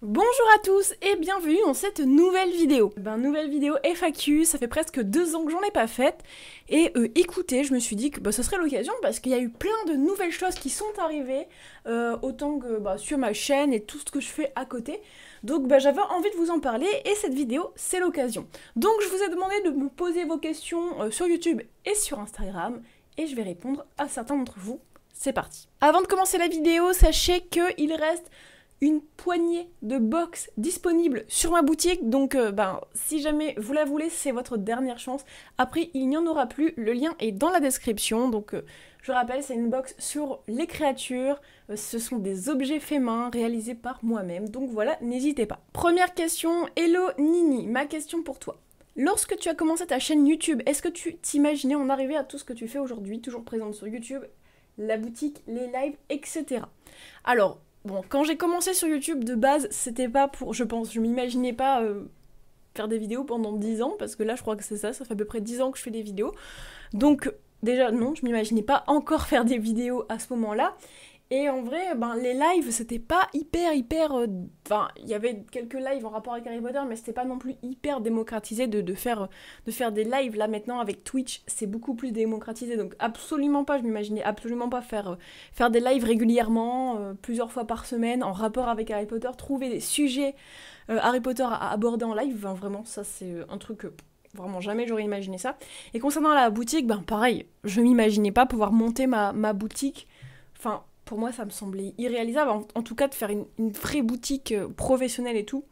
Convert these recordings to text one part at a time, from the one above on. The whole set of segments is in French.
Bonjour à tous et bienvenue dans cette nouvelle vidéo. Nouvelle vidéo FAQ, ça fait presque 2 ans que j'en ai pas faite. Et écoutez, je me suis dit que ce serait l'occasion parce qu'il y a eu plein de nouvelles choses qui sont arrivées, autant que sur ma chaîne et tout ce que je fais à côté. Donc j'avais envie de vous en parler et cette vidéo, c'est l'occasion. Donc je vous ai demandé de me poser vos questions sur YouTube et sur Instagram et je vais répondre à certains d'entre vous. C'est parti. Avant de commencer la vidéo, sachez qu'il reste une poignée de box disponibles sur ma boutique, donc si jamais vous la voulez, c'est votre dernière chance. Après, il n'y en aura plus, le lien est dans la description, donc je rappelle, c'est une box sur les créatures, ce sont des objets faits main, réalisés par moi-même, donc voilà, n'hésitez pas. Première question, hello Nini, ma question pour toi. Lorsque tu as commencé ta chaîne YouTube, est-ce que tu t'imaginais en arriver à tout ce que tu fais aujourd'hui, toujours présente sur YouTube, la boutique, les lives, etc. Alors, bon, quand j'ai commencé sur YouTube, de base, c'était pas pour... je m'imaginais pas faire des vidéos pendant 10 ans, parce que là, je crois que c'est ça, ça fait à peu près 10 ans que je fais des vidéos. Donc, déjà, non, je m'imaginais pas encore faire des vidéos à ce moment-là. Et en vrai, les lives, c'était pas hyper... il y avait quelques lives en rapport avec Harry Potter, mais c'était pas non plus hyper démocratisé de faire des lives. Là, maintenant, avec Twitch, c'est beaucoup plus démocratisé. Donc, absolument pas, je m'imaginais absolument pas faire des lives régulièrement, plusieurs fois par semaine, en rapport avec Harry Potter, trouver des sujets Harry Potter à aborder en live. Vraiment, ça, c'est un truc... Vraiment, jamais j'aurais imaginé ça. Et concernant la boutique, pareil, je m'imaginais pas pouvoir monter ma boutique. Enfin, pour moi, ça me semblait irréalisable. En tout cas, de faire une vraie boutique professionnelle et tout,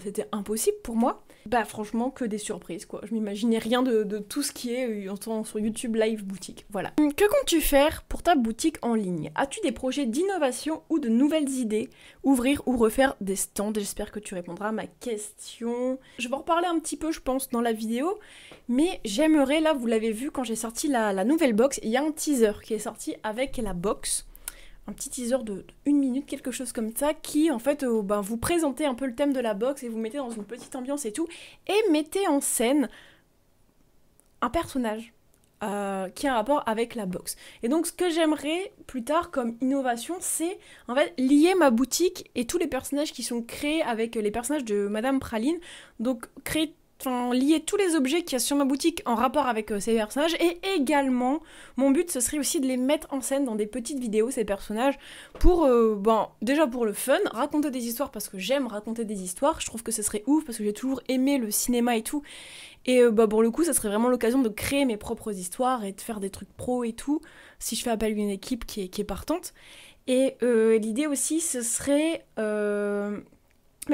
c'était impossible pour moi. Franchement, que des surprises, quoi. Je m'imaginais rien de tout ce qui est sur YouTube Live Boutique. Voilà. Que comptes-tu faire pour ta boutique en ligne? As-tu des projets d'innovation ou de nouvelles idées? Ouvrir ou refaire des stands? J'espère que tu répondras à ma question. Je vais en reparler un petit peu, je pense, dans la vidéo. Mais j'aimerais, là, vous l'avez vu, quand j'ai sorti la nouvelle box, il y a un teaser qui est sorti avec la box. Un petit teaser de 1 minute, quelque chose comme ça, qui en fait vous présentez un peu le thème de la box et vous mettez dans une petite ambiance et tout, et mettez en scène un personnage qui a un rapport avec la box. Et donc ce que j'aimerais plus tard comme innovation, c'est en fait lier ma boutique et tous les personnages qui sont créés avec les personnages de Madame Praline, donc lier tous les objets qu'il y a sur ma boutique en rapport avec ces personnages, et également mon but ce serait aussi de les mettre en scène dans des petites vidéos, ces personnages, pour déjà pour le fun, raconter des histoires parce que j'aime raconter des histoires, je trouve que ce serait ouf parce que j'ai toujours aimé le cinéma et tout, et pour le coup ça serait vraiment l'occasion de créer mes propres histoires et de faire des trucs pro et tout, si je fais appel à une équipe qui est partante. Et l'idée aussi ce serait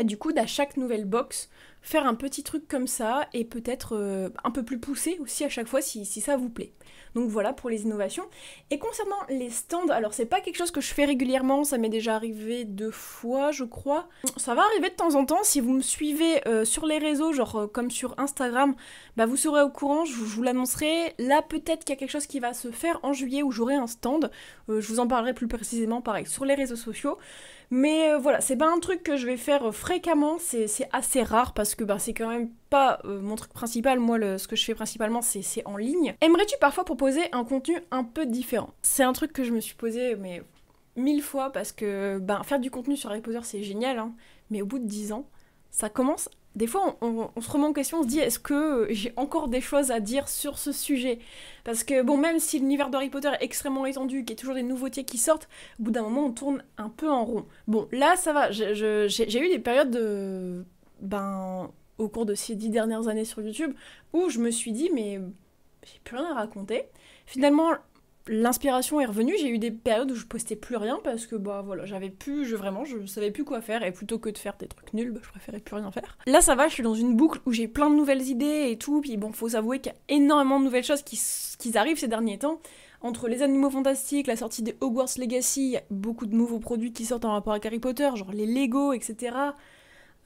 du coup, à chaque nouvelle box, faire un petit truc comme ça et peut-être un peu plus poussé aussi à chaque fois si ça vous plaît. Donc voilà pour les innovations. Et concernant les stands, alors c'est pas quelque chose que je fais régulièrement, ça m'est déjà arrivé 2 fois je crois. Ça va arriver de temps en temps, si vous me suivez sur les réseaux, genre comme sur Instagram, vous serez au courant, je vous l'annoncerai. Là peut-être qu'il y a quelque chose qui va se faire en juillet où j'aurai un stand, je vous en parlerai plus précisément pareil sur les réseaux sociaux. Mais voilà, c'est pas un truc que je vais faire fréquemment, c'est assez rare parce que c'est quand même pas mon truc principal. Moi, ce que je fais principalement, c'est en ligne. Aimerais-tu parfois proposer un contenu un peu différent? C'est un truc que je me suis posé, mais 1000 fois, parce que faire du contenu sur Harry Potter, c'est génial, hein, mais au bout de 10 ans, ça commence... Des fois, on se remet en question, on se dit, est-ce que j'ai encore des choses à dire sur ce sujet? Parce que, même si l'univers d'Harry Potter est extrêmement étendu, qu'il y a toujours des nouveautés qui sortent, au bout d'un moment, on tourne un peu en rond. Bon, là, ça va, j'ai eu des périodes au cours de ces 10 dernières années sur YouTube, où je me suis dit, mais j'ai plus rien à raconter. Finalement, l'inspiration est revenue, j'ai eu des périodes où je postais plus rien parce que je savais plus quoi faire, et plutôt que de faire des trucs nuls, je préférais plus rien faire. Là ça va, je suis dans une boucle où j'ai plein de nouvelles idées et tout, puis faut s'avouer qu'il y a énormément de nouvelles choses qui arrivent ces derniers temps. Entre les animaux fantastiques, la sortie des Hogwarts Legacy, il y a beaucoup de nouveaux produits qui sortent en rapport avec Harry Potter, genre les Lego, etc.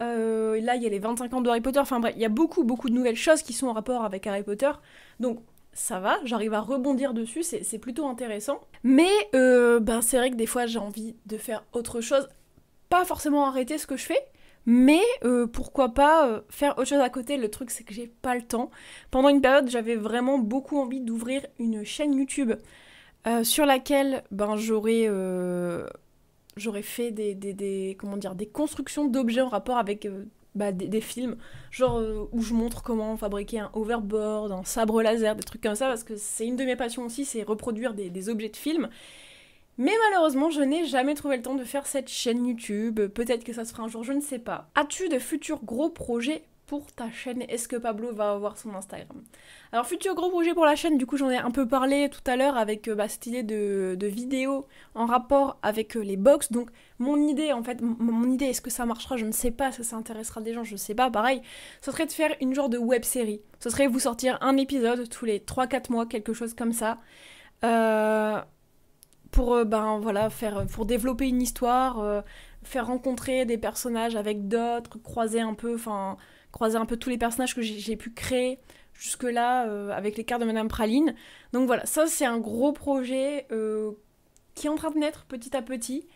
Là il y a les 25 ans de Harry Potter, enfin bref, il y a beaucoup de nouvelles choses qui sont en rapport avec Harry Potter, donc ça va, j'arrive à rebondir dessus, c'est plutôt intéressant. Mais c'est vrai que des fois j'ai envie de faire autre chose, pas forcément arrêter ce que je fais, mais pourquoi pas faire autre chose à côté. Le truc c'est que j'ai pas le temps. Pendant une période j'avais vraiment beaucoup envie d'ouvrir une chaîne YouTube sur laquelle j'aurais j'aurais fait comment dire, des constructions d'objets en rapport avec des films, genre où je montre comment fabriquer un overboard, un sabre laser, des trucs comme ça, parce que c'est une de mes passions aussi, c'est reproduire des objets de films. Mais malheureusement, je n'ai jamais trouvé le temps de faire cette chaîne YouTube. Peut-être que ça se fera un jour, je ne sais pas. As-tu de futurs gros projets pour ta chaîne? Est-ce que Pablo va avoir son Instagram? Alors, futur gros projet pour la chaîne, du coup, j'en ai un peu parlé tout à l'heure avec cette idée de vidéo en rapport avec les box. Donc, mon idée, en fait, mon idée, est-ce que ça marchera? Je ne sais pas. Est-ce que ça intéressera des gens? Je ne sais pas. Pareil, ce serait de faire une genre de web série. Ce serait vous sortir un épisode tous les 3-4 mois, quelque chose comme ça. Pour pour développer une histoire, faire rencontrer des personnages avec d'autres, croiser un peu tous les personnages que j'ai pu créer jusque-là avec les cartes de Madame Praline. Donc voilà, ça c'est un gros projet qui est en train de naître petit à petit.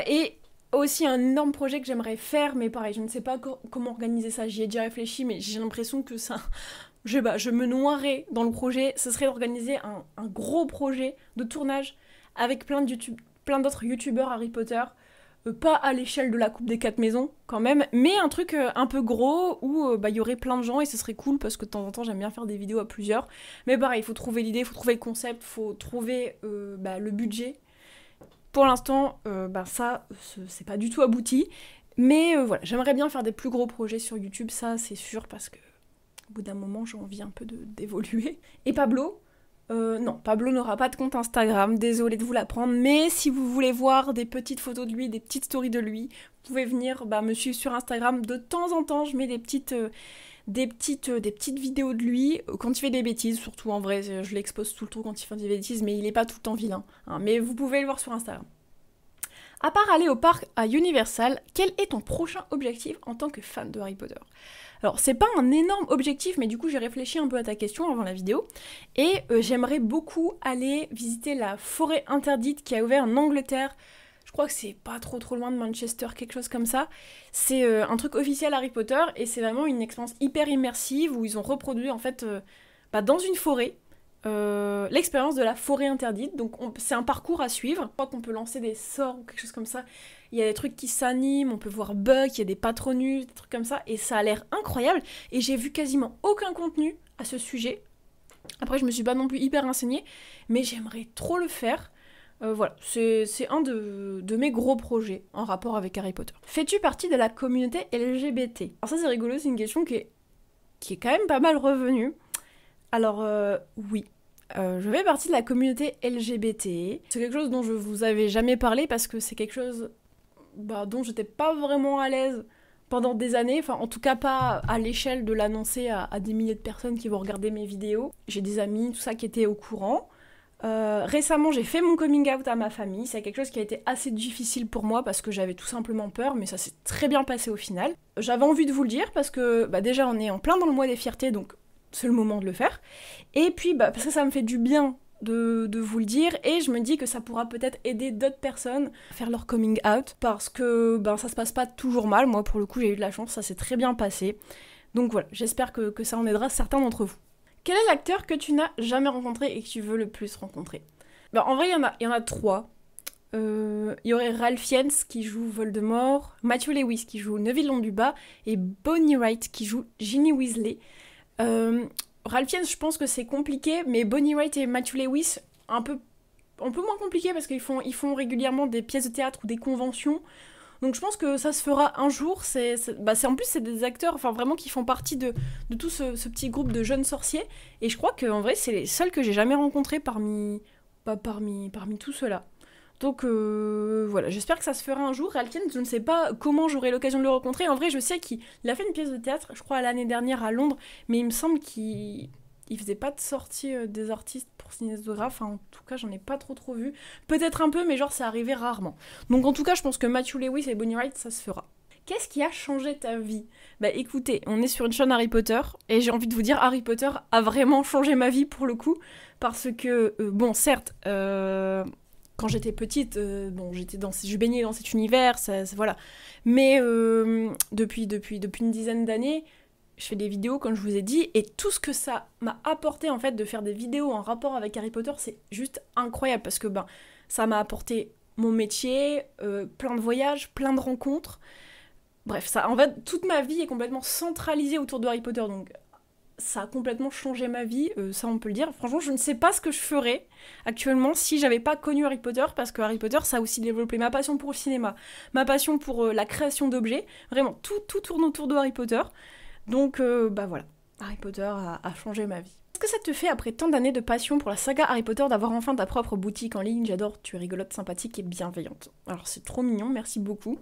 Et aussi un énorme projet que j'aimerais faire, mais pareil, je ne sais pas comment organiser ça, j'y ai déjà réfléchi, mais j'ai l'impression que ça... je me noierais dans le projet. Ce serait d'organiser un gros projet de tournage avec plein d'autres youtubeurs Harry Potter, pas à l'échelle de la Coupe des 4 maisons quand même, mais un truc un peu gros où y aurait plein de gens et ce serait cool parce que de temps en temps j'aime bien faire des vidéos à plusieurs. Mais pareil, il faut trouver l'idée, il faut trouver le concept, il faut trouver le budget. Pour l'instant, ça, c'est pas du tout abouti, mais voilà, j'aimerais bien faire des plus gros projets sur YouTube, ça c'est sûr, parce que au bout d'un moment j'ai envie un peu d'évoluer. Et Pablo, non, Pablo n'aura pas de compte Instagram, désolée de vous l'apprendre, mais si vous voulez voir des petites photos de lui, des petites stories de lui, vous pouvez venir me suivre sur Instagram. De temps en temps, je mets des petites vidéos de lui, quand il fait des bêtises, surtout en vrai, je l'expose tout le temps quand il fait des bêtises, mais il est pas tout le temps vilain, hein, mais vous pouvez le voir sur Instagram. À part aller au parc à Universal, quel est ton prochain objectif en tant que fan de Harry Potter? Alors, c'est pas un énorme objectif, mais du coup, j'ai réfléchi un peu à ta question avant la vidéo. Et j'aimerais beaucoup aller visiter la forêt interdite qui a ouvert en Angleterre. Je crois que c'est pas trop loin de Manchester, quelque chose comme ça. C'est un truc officiel Harry Potter, et c'est vraiment une expérience hyper immersive où ils ont reproduit, en fait, dans une forêt, l'expérience de la forêt interdite. Donc c'est un parcours à suivre. Je crois qu'on peut lancer des sorts ou quelque chose comme ça. Il y a des trucs qui s'animent, on peut voir Buck, il y a des patronus, des trucs comme ça, et ça a l'air incroyable. Et j'ai vu quasiment aucun contenu à ce sujet. Après, je me suis pas non plus hyper renseignée, mais j'aimerais trop le faire. Voilà, c'est un de mes gros projets en rapport avec Harry Potter. Fais-tu partie de la communauté LGBT? Alors ça c'est rigolo, c'est une question qui est quand même pas mal revenue. Alors oui, je fais partie de la communauté LGBT. C'est quelque chose dont je vous avais jamais parlé parce que c'est quelque chose dont j'étais pas vraiment à l'aise pendant des années, enfin en tout cas pas à l'échelle de l'annoncer à des milliers de personnes qui vont regarder mes vidéos. J'ai des amis, tout ça qui étaient au courant. Récemment j'ai fait mon coming out à ma famille, c'est quelque chose qui a été assez difficile pour moi parce que j'avais tout simplement peur, mais ça s'est très bien passé au final. J'avais envie de vous le dire parce que déjà on est en plein dans le mois des fiertés, donc c'est le moment de le faire. Et puis parce que ça me fait du bien de vous le dire, et je me dis que ça pourra peut-être aider d'autres personnes à faire leur coming out, parce que ça se passe pas toujours mal. Moi pour le coup j'ai eu de la chance, ça s'est très bien passé. Donc voilà, j'espère que ça en aidera certains d'entre vous. Quel est l'acteur que tu n'as jamais rencontré et que tu veux le plus rencontrer? En vrai il y en a 3. Il y aurait Ralph Fiennes qui joue Voldemort, Matthew Lewis qui joue Neville Londubat, et Bonnie Wright qui joue Ginny Weasley. Ralph Fiennes, je pense que c'est compliqué, mais Bonnie Wright et Matthew Lewis, un peu moins compliqué parce qu'ils font régulièrement des pièces de théâtre ou des conventions. Donc je pense que ça se fera un jour. En plus, c'est des acteurs vraiment qui font partie de tout ce petit groupe de jeunes sorciers. Et je crois qu'en vrai, c'est les seuls que j'ai jamais rencontrés parmi tout cela. Donc voilà, j'espère que ça se fera un jour. Ralph Fiennes, je ne sais pas comment j'aurai l'occasion de le rencontrer. En vrai, je sais qu'il a fait une pièce de théâtre, je crois l'année dernière à Londres, mais il me semble qu'il faisait pas de sortie des artistes pour signer des autographes. En tout cas, j'en ai pas trop vu. Peut-être un peu, mais ça arrivait rarement. Donc en tout cas, je pense que Matthew Lewis et Bonnie Wright, ça se fera. Qu'est-ce qui a changé ta vie? Écoutez, on est sur une chaîne Harry Potter, et j'ai envie de vous dire, Harry Potter a vraiment changé ma vie pour le coup, parce que, certes, quand j'étais petite, je baignais dans cet univers, voilà. Mais depuis une dizaine d'années, je fais des vidéos, comme je vous ai dit, et tout ce que ça m'a apporté, en fait, de faire des vidéos en rapport avec Harry Potter, c'est juste incroyable, parce que ça m'a apporté mon métier, plein de voyages, plein de rencontres. Bref, ça, en fait, toute ma vie est complètement centralisée autour de Harry Potter, donc ça a complètement changé ma vie, ça on peut le dire. Franchement, je ne sais pas ce que je ferais actuellement si j'avais pas connu Harry Potter, parce que Harry Potter, ça a aussi développé ma passion pour le cinéma, ma passion pour la création d'objets. Vraiment, tout tourne autour de Harry Potter. Donc, bah voilà, Harry Potter a changé ma vie. Qu'est-ce que ça te fait, après tant d'années de passion pour la saga Harry Potter, d'avoir enfin ta propre boutique en ligne? J'adore, tu es rigolote, sympathique et bienveillante. Alors, c'est trop mignon, merci beaucoup.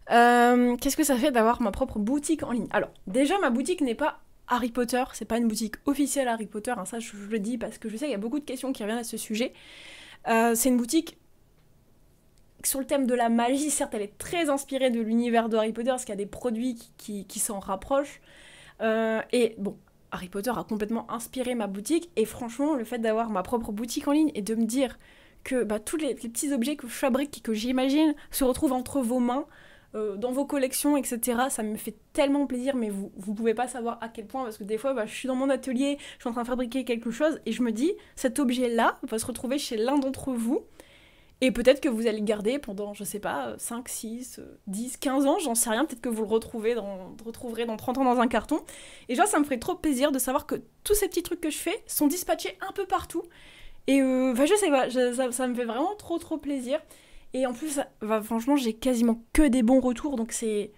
Qu'est-ce que ça fait d'avoir ma propre boutique en ligne? Alors, déjà, ma boutique n'est pas Harry Potter, c'est pas une boutique officielle Harry Potter, hein, ça je le dis parce que je sais qu'il y a beaucoup de questions qui reviennent à ce sujet. C'est une boutique sur le thème de la magie, certes elle est très inspirée de l'univers de Harry Potter, parce qu'il y a des produits qui s'en rapprochent. Et bon, Harry Potter a complètement inspiré ma boutique, et franchement, le fait d'avoir ma propre boutique en ligne et de me dire que tous les petits objets que je fabrique et que j'imagine se retrouvent entre vos mains, dans vos collections, etc. Ça me fait tellement plaisir, mais vous pouvez pas savoir à quel point, parce que des fois, je suis dans mon atelier, je suis en train de fabriquer quelque chose, et je me dis, cet objet-là va se retrouver chez l'un d'entre vous, et peut-être que vous allez le garder pendant, je sais pas, 5, 6, 10, 15 ans, j'en sais rien, peut-être que vous le retrouverez dans 30 ans dans un carton. Et genre, ça me ferait trop plaisir de savoir que tous ces petits trucs que je fais sont dispatchés un peu partout. Et je sais pas, ça me fait vraiment trop plaisir. Et en plus, franchement, j'ai quasiment que des bons retours, donc c'est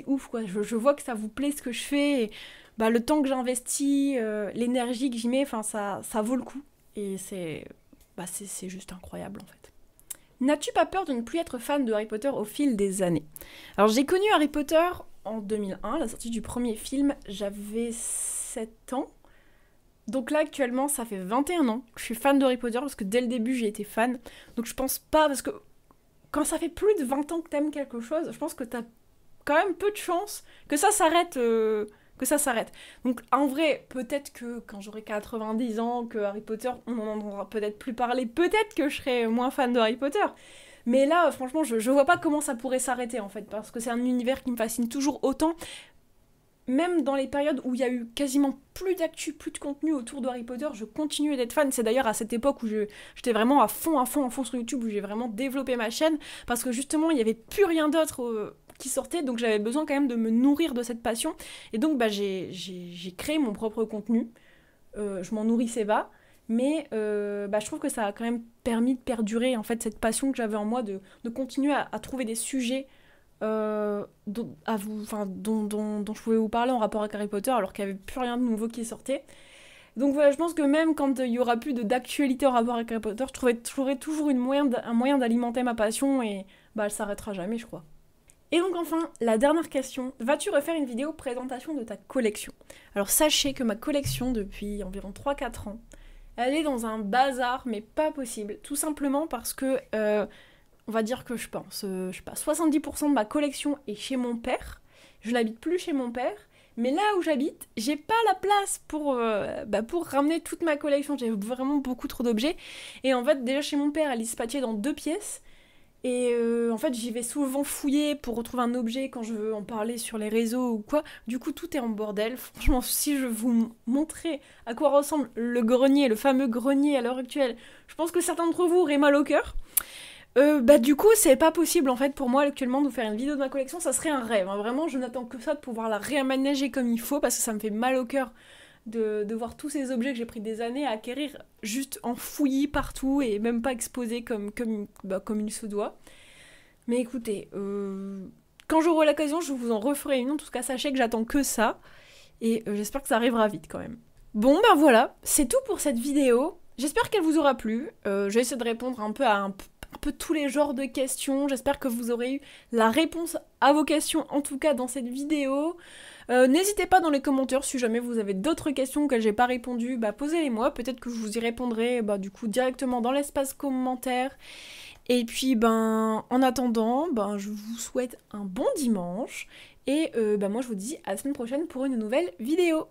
ouf, quoi. Je vois que ça vous plaît ce que je fais, et le temps que j'investis, l'énergie que j'y mets, ça vaut le coup. Et c'est juste incroyable, en fait. N'as-tu pas peur de ne plus être fan de Harry Potter au fil des années? Alors, j'ai connu Harry Potter en 2001, la sortie du premier film, j'avais 7 ans. Donc là, actuellement, ça fait 21 ans que je suis fan de Harry Potter, parce que dès le début, j'ai été fan. Donc je pense pas, parce que quand ça fait plus de 20 ans que t'aimes quelque chose, je pense que t'as quand même peu de chance que ça s'arrête. Donc en vrai, peut-être que quand j'aurai 90 ans, que Harry Potter, on en entendra peut-être plus parler, peut-être que je serai moins fan de Harry Potter. Mais là, franchement, je vois pas comment ça pourrait s'arrêter, en fait, parce que c'est un univers qui me fascine toujours autant. Même dans les périodes où il y a eu quasiment plus d'actu, plus de contenu autour de Harry Potter, je continuais d'être fan. C'est d'ailleurs à cette époque où j'étais vraiment à fond sur YouTube, où j'ai vraiment développé ma chaîne, parce que justement, il n'y avait plus rien d'autre qui sortait, donc j'avais besoin quand même de me nourrir de cette passion. Et donc, j'ai créé mon propre contenu. Je m'en nourrissais pas, mais je trouve que ça a quand même permis de perdurer, en fait, cette passion que j'avais en moi, de continuer à trouver des sujets dont je pouvais vous parler en rapport avec Harry Potter, alors qu'il n'y avait plus rien de nouveau qui sortait. Donc voilà, je pense que même quand il y aura plus d'actualité en rapport avec Harry Potter, je trouverai toujours un moyen d'alimenter ma passion, et elle s'arrêtera jamais, je crois. Et donc enfin, la dernière question, vas-tu refaire une vidéo présentation de ta collection? Alors sachez que ma collection, depuis environ 3-4 ans, elle est dans un bazar, mais pas possible. Tout simplement parce que on va dire que je pense, 70% de ma collection est chez mon père. Je n'habite plus chez mon père, mais là où j'habite, j'ai pas la place pour ramener toute ma collection. J'ai vraiment beaucoup trop d'objets. Et en fait, déjà chez mon père, elle est dispatchée dans 2 pièces. Et en fait, j'y vais souvent fouiller pour retrouver un objet quand je veux en parler sur les réseaux ou quoi. Du coup, tout est en bordel. Franchement, si je vous montrais à quoi ressemble le grenier, le fameux grenier à l'heure actuelle, je pense que certains d'entre vous auraient mal au cœur. Du coup, c'est pas possible en fait pour moi actuellement de vous faire une vidéo de ma collection, ça serait un rêve. Hein. Vraiment, je n'attends que ça de pouvoir la réaménager comme il faut, parce que ça me fait mal au cœur de voir tous ces objets que j'ai pris des années à acquérir juste en fouillis partout et même pas exposés comme il se doit. Mais écoutez, quand j'aurai l'occasion, je vous en referai une. En tout cas, sachez que j'attends que ça, et j'espère que ça arrivera vite quand même. Bon, voilà, c'est tout pour cette vidéo. J'espère qu'elle vous aura plu. Je vais essayer de répondre un peu à un peu tous les genres de questions. J'espère que vous aurez eu la réponse à vos questions, en tout cas dans cette vidéo. N'hésitez pas dans les commentaires si jamais vous avez d'autres questions auxquelles j'ai pas répondu, posez-les-moi, peut-être que je vous y répondrai du coup directement dans l'espace commentaire. Et puis en attendant, je vous souhaite un bon dimanche, et moi je vous dis à la semaine prochaine pour une nouvelle vidéo.